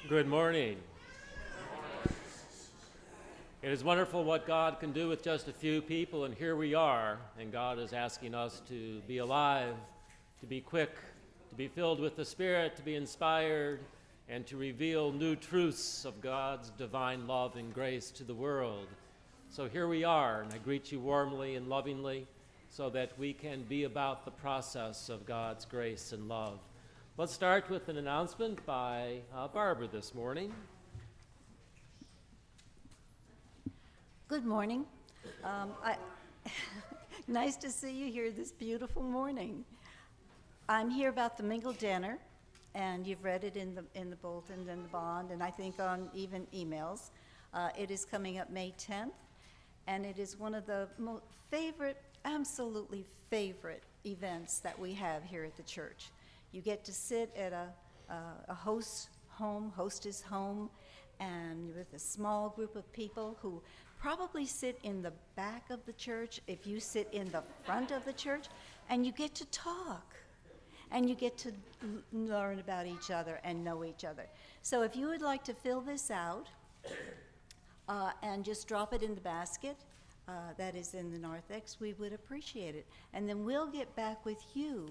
Good morning. It is wonderful what God can do with just a few people, and here we are, and God is asking us to be alive, to be quick, to be filled with the Spirit, to be inspired, and to reveal new truths of God's divine love and grace to the world. So here we are, and I greet you warmly and lovingly so that we can be about the process of God's grace and love. Let's start with an announcement by Barbara this morning. Good morning. Nice to see you here this beautiful morning. I'm here about the mingle dinner, and you've read it in the bulletin and the bond, and I think on even emails. It is coming up May 10th, and it is one of the absolutely favorite events that we have here at the church. You get to sit at a hostess home, and with a small group of people who probably sit in the back of the church if you sit in the front of the church, and you get to talk, and you get to learn about each other and know each other. So if you would like to fill this out and just drop it in the basket that is in the narthex, we would appreciate it. And then we'll get back with you,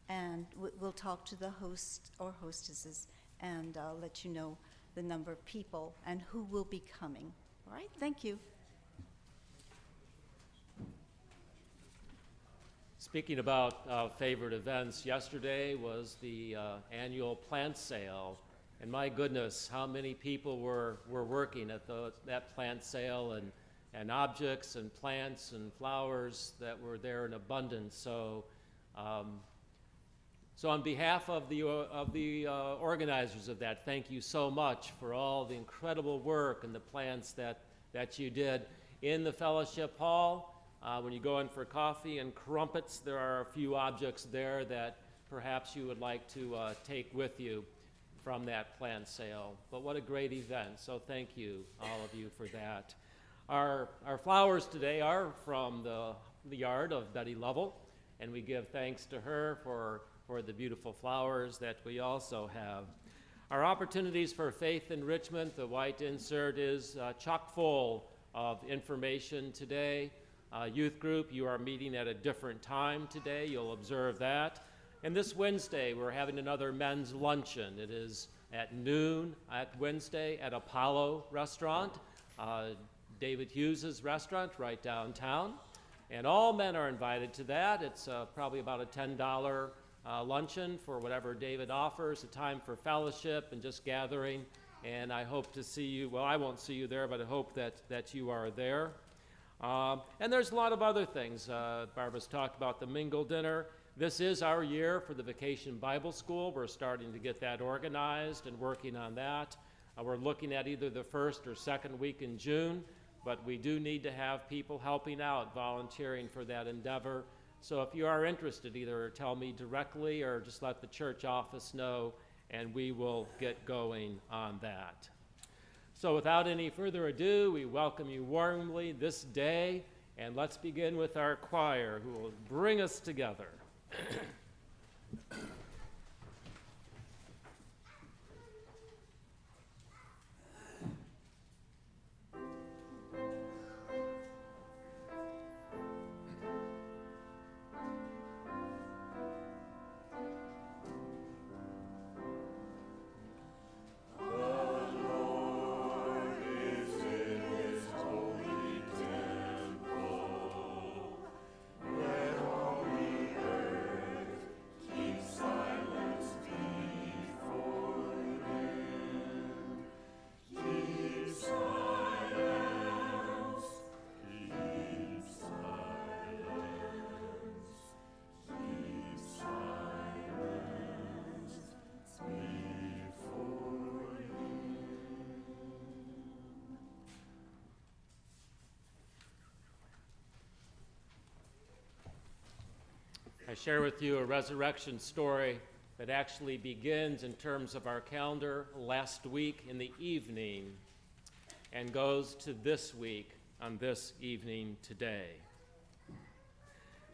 and we'll talk to the host or hostesses and let you know the number of people and who will be coming. All right, thank you. Speaking about favorite events, yesterday was the annual plant sale, and my goodness, how many people were working at that plant sale, and objects and plants and flowers that were there in abundance. So on behalf of the organizers of that, thank you so much for all the incredible work and the plants that you did. In the fellowship hall, when you go in for coffee and crumpets, there are a few objects there that perhaps you would like to take with you from that plant sale. But what a great event, so thank you, all of you, for that. Our flowers today are from the yard of Betty Lovell, and we give thanks to her for the beautiful flowers that we also have. Our opportunities for faith enrichment, the white insert is chock full of information today. Youth group, you are meeting at a different time today. You'll observe that. And this Wednesday, we're having another men's luncheon. It is at noon at Wednesday at Apollo Restaurant, David Hughes's restaurant right downtown. And all men are invited to that. It's probably about a $10 luncheon for whatever David offers, a time for fellowship and just gathering. And I hope to see you. Well, I won't see you there, but I hope that you are there. And there's a lot of other things. Barbara's talked about the mingle dinner. This is our year for the Vacation Bible School. We're starting to get that organized and working on that. We're looking at either the first or second week in June, but we do need to have people helping out, volunteering for that endeavor. So if you are interested, either tell me directly or just let the church office know, and we will get going on that. So without any further ado, we welcome you warmly this day, and let's begin with our choir who will bring us together. I share with you a resurrection story that actually begins in terms of our calendar last week in the evening and goes to this week on this evening today.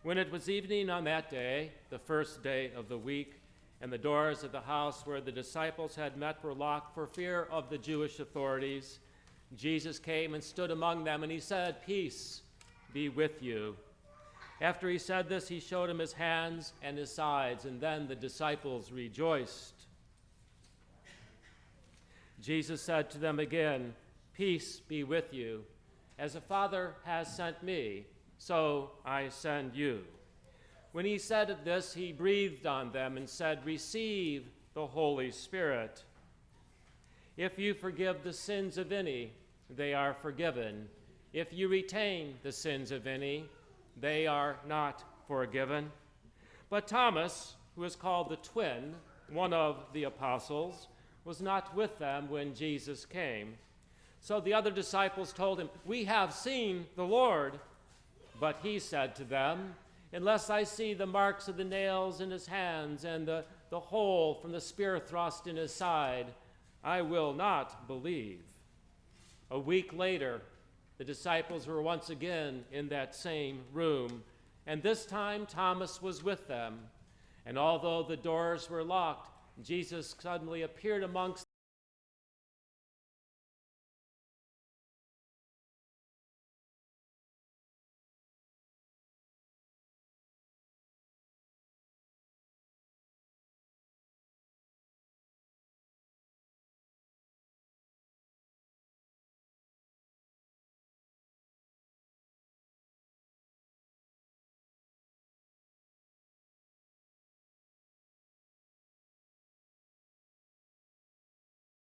When it was evening on that day, the first day of the week, and the doors of the house where the disciples had met were locked for fear of the Jewish authorities, Jesus came and stood among them, and he said, "Peace be with you." After he said this, he showed him his hands and his sides, and then the disciples rejoiced. Jesus said to them again, "Peace be with you. As the Father has sent me, so I send you." When he said this, he breathed on them and said, "Receive the Holy Spirit. If you forgive the sins of any, they are forgiven. If you retain the sins of any, they are not forgiven." But Thomas, who is called the twin, one of the apostles, was not with them when Jesus came. So the other disciples told him, "We have seen the Lord." But he said to them, "Unless I see the marks of the nails in his hands and the hole from the spear thrust in his side, I will not believe." A week later, the disciples were once again in that same room, and this time Thomas was with them. And although the doors were locked, Jesus suddenly appeared amongst